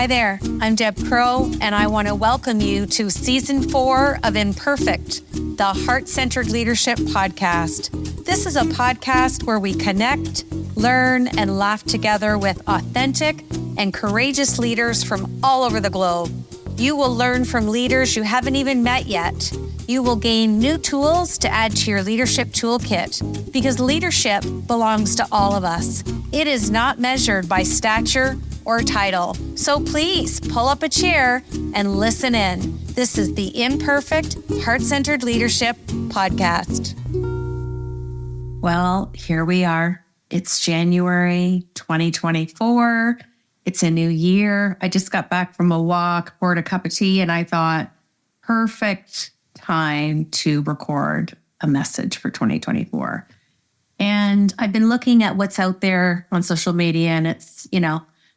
Hi there, I'm Deb Crowe, and I want to welcome you to Season 4 of Imperfect, the Heart-Centered Leadership Podcast. This is a podcast where we connect, learn, and laugh together with authentic and courageous leaders from all over the globe. You will learn from leaders you haven't even met yet. You will gain new tools to add to your leadership toolkit, because leadership belongs to all of us. It is not measured by stature or title. So please pull up a chair and listen in. This is the Imperfect, Heart-Centered Leadership Podcast. Well, here we are. It's January 2024. It's a new year. I just got back from a walk, poured a cup of tea, and I thought, perfect time to record a message for 2024. And I've been looking at what's out there on social media, and it's,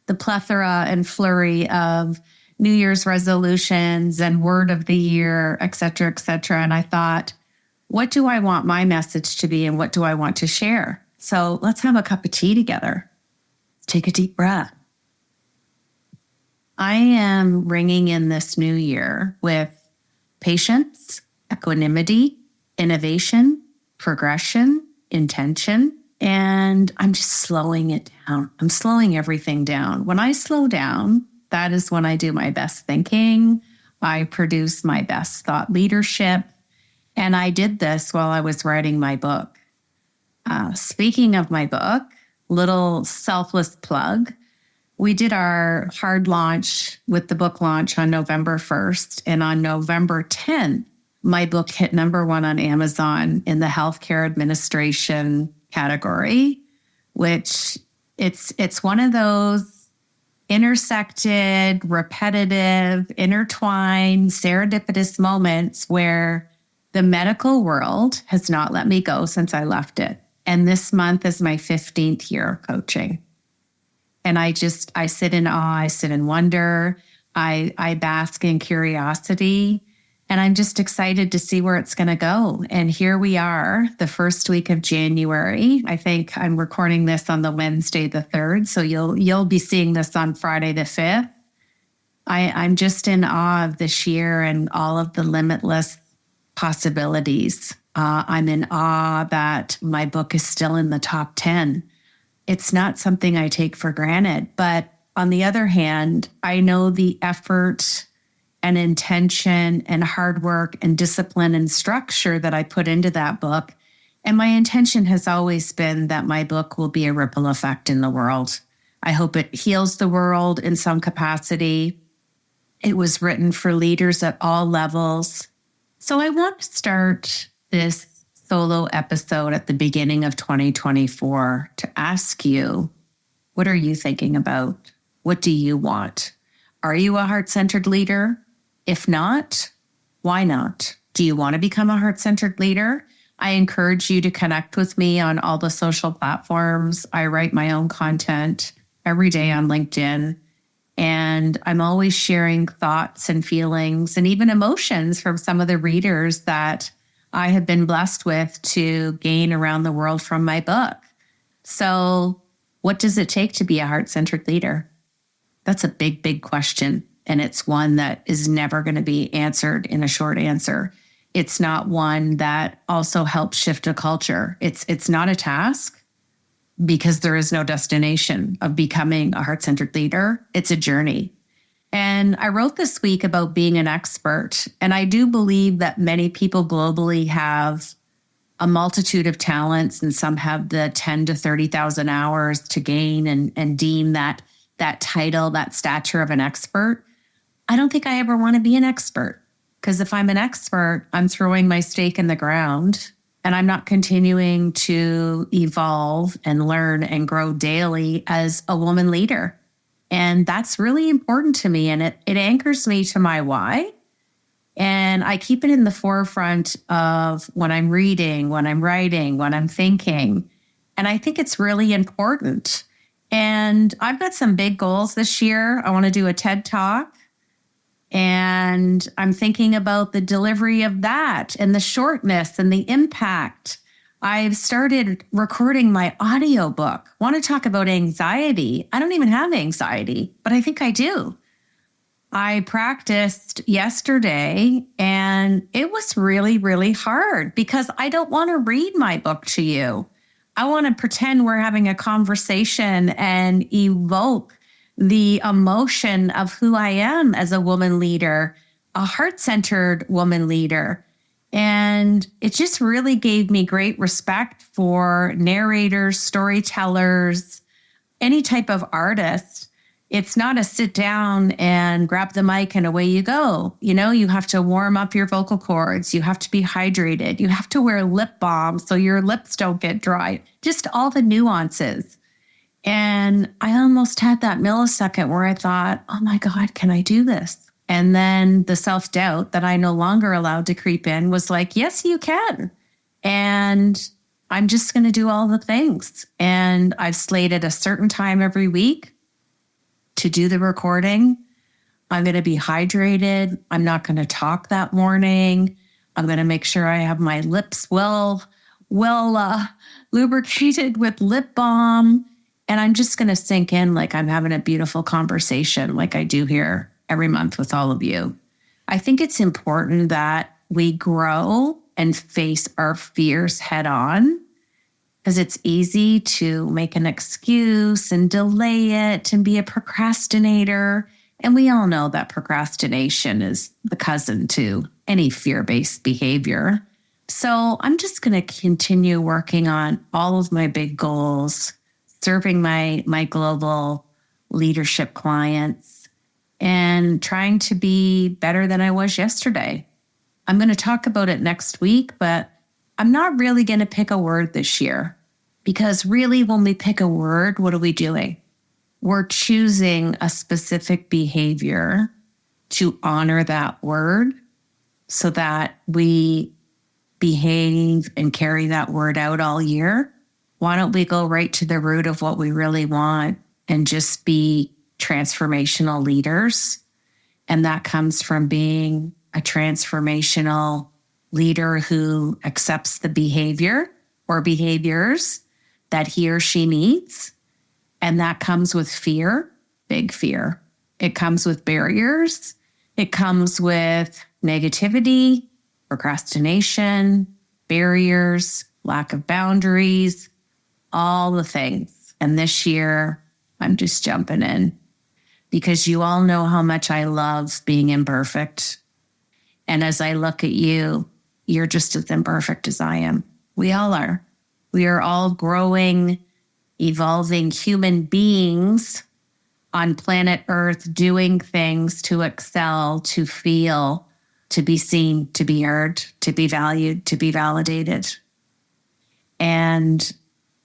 the plethora and flurry of New Year's resolutions and word of the year, et cetera, et cetera. And I thought, what do I want my message to be and what do I want to share? So let's have a cup of tea together. Let's take a deep breath. I am ringing in this new year with patience, equanimity, innovation, progression, intention, and I'm just slowing it down. I'm slowing everything down. When I slow down, that is when I do my best thinking. I produce my best thought leadership. And I did this while I was writing my book. Speaking of my book, little selfless plug, we did our hard launch with the book launch on November 1st. And on November 10th, my book hit number 1 on Amazon in the healthcare administration category, which it's one of those intersected, repetitive, intertwined, serendipitous moments where the medical world has not let me go since I left it. And this month is my 15th year of coaching. And I sit in awe, I sit in wonder, I bask in curiosity, and I'm just excited to see where it's going to go. And here we are, the first week of January. I think I'm recording this on the Wednesday, the 3rd. So you'll be seeing this on Friday, the 5th. I'm just in awe of this year and all of the limitless possibilities. I'm in awe that my book is still in the top 10. It's not something I take for granted. But on the other hand, I know the effort and intention and hard work and discipline and structure that I put into that book. And my intention has always been that my book will be a ripple effect in the world. I hope it heals the world in some capacity. It was written for leaders at all levels. So I want to start this solo episode at the beginning of 2024 to ask you, what are you thinking about? What do you want? Are you a heart-centered leader? If not, why not? Do you want to become a heart-centered leader? I encourage you to connect with me on all the social platforms. I write my own content every day on LinkedIn, and I'm always sharing thoughts and feelings and even emotions from some of the readers that I have been blessed with to gain around the world from my book. So what does it take to be a heart-centered leader? That's a big, big question. And it's one that is never going to be answered in a short answer. It's not one that also helps shift a culture. It's not a task because there is no destination of becoming a heart-centered leader. It's a journey. And I wrote this week about being an expert. And I do believe that many people globally have a multitude of talents, and some have the 10 to 30,000 hours to gain and deem that title, that stature of an expert. I don't think I ever want to be an expert, because if I'm an expert, I'm throwing my stake in the ground and I'm not continuing to evolve and learn and grow daily as a woman leader. And that's really important to me. And it anchors me to my why. And I keep it in the forefront of when I'm reading, when I'm writing, when I'm thinking. And I think it's really important. And I've got some big goals this year. I want to do a TED Talk. And I'm thinking about the delivery of that and the shortness and the impact. I've started recording my audiobook. Want to talk about anxiety. I don't even have anxiety, but I think I do. I practiced yesterday and it was really, really hard because I don't want to read my book to you. I want to pretend we're having a conversation and evoke the emotion of who I am as a woman leader, a heart-centered woman leader. And it just really gave me great respect for narrators, storytellers, any type of artist. It's not a sit down and grab the mic and away you go. You know, you have to warm up your vocal cords. You have to be hydrated. You have to wear lip balm so your lips don't get dry. Just all the nuances. And I almost had that millisecond where I thought, oh my God, can I do this? And then the self-doubt that I no longer allowed to creep in was like, yes, you can. And I'm just going to do all the things. And I've slated a certain time every week to do the recording. I'm going to be hydrated. I'm not going to talk that morning. I'm going to make sure I have my lips well lubricated with lip balm. And I'm just going to sink in like I'm having a beautiful conversation like I do here every month with all of you. I think it's important that we grow and face our fears head on, because it's easy to make an excuse and delay it and be a procrastinator. And we all know that procrastination is the cousin to any fear-based behavior. So I'm just going to continue working on all of my big goals, serving my global leadership clients, and trying to be better than I was yesterday. I'm going to talk about it next week, but I'm not really going to pick a word this year, because really when we pick a word, what are we doing? We're choosing a specific behavior to honor that word so that we behave and carry that word out all year. Why don't we go right to the root of what we really want and just be transformational leaders? And that comes from being a transformational leader who accepts the behavior or behaviors that he or she needs. And that comes with fear, big fear. It comes with barriers. It comes with negativity, procrastination, barriers, lack of boundaries, all the things. And this year, I'm just jumping in because you all know how much I love being imperfect. And as I look at you, you're just as imperfect as I am. We all are. We are all growing, evolving human beings on planet Earth, doing things to excel, to feel, to be seen, to be heard, to be valued, to be validated. And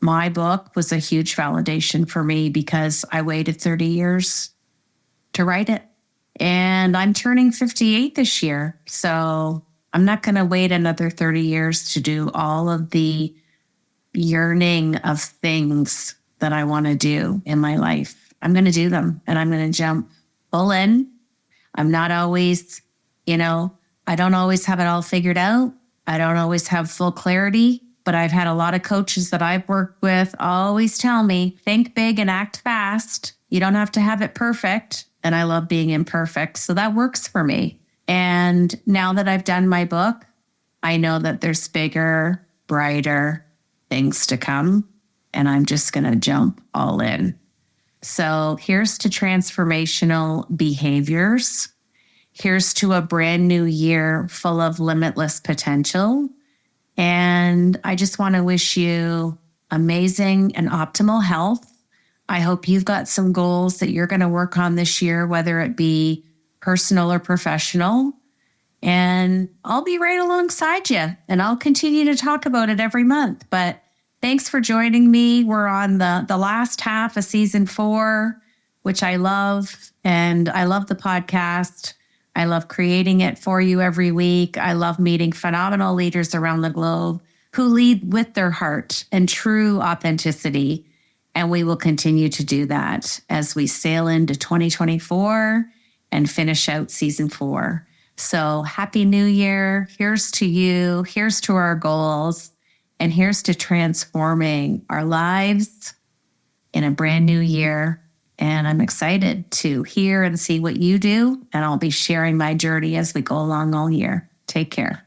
my book was a huge validation for me because I waited 30 years to write it. And I'm turning 58 this year. So I'm not going to wait another 30 years to do all of the yearning of things that I want to do in my life. I'm going to do them and I'm going to jump full in. I'm not always, I don't always have it all figured out. I don't always have full clarity, but I've had a lot of coaches that I've worked with always tell me, think big and act fast. You don't have to have it perfect. And I love being imperfect. So that works for me. And now that I've done my book, I know that there's bigger, brighter things to come. And I'm just going to jump all in. So here's to transformational behaviors. Here's to a brand new year full of limitless potential. And I just want to wish you amazing and optimal health. I hope you've got some goals that you're going to work on this year, whether it be personal or professional. And I'll be right alongside you and I'll continue to talk about it every month. But thanks for joining me. We're on the last half of season 4, which I love. And I love the podcast. I love creating it for you every week. I love meeting phenomenal leaders around the globe who lead with their heart and true authenticity. And we will continue to do that as we sail into 2024 and finish out season 4. So happy New Year. Here's to you. Here's to our goals. And here's to transforming our lives in a brand new year And I'm excited to hear and see what you do. And I'll be sharing my journey as we go along all year. Take care.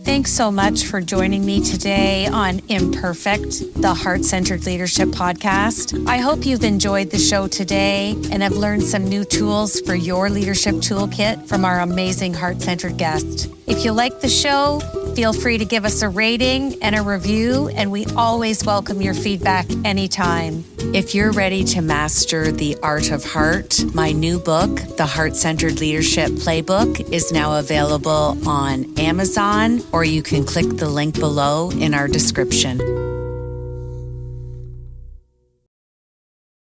Thanks so much for joining me today on Imperfect, the Heart-Centered Leadership Podcast. I hope you've enjoyed the show today and have learned some new tools for your leadership toolkit from our amazing heart-centered guest. If you like the show, feel free to give us a rating and a review, and we always welcome your feedback anytime. If you're ready to master the art of heart, my new book, The Heart-Centered Leadership Playbook, is now available on Amazon, or you can click the link below in our description.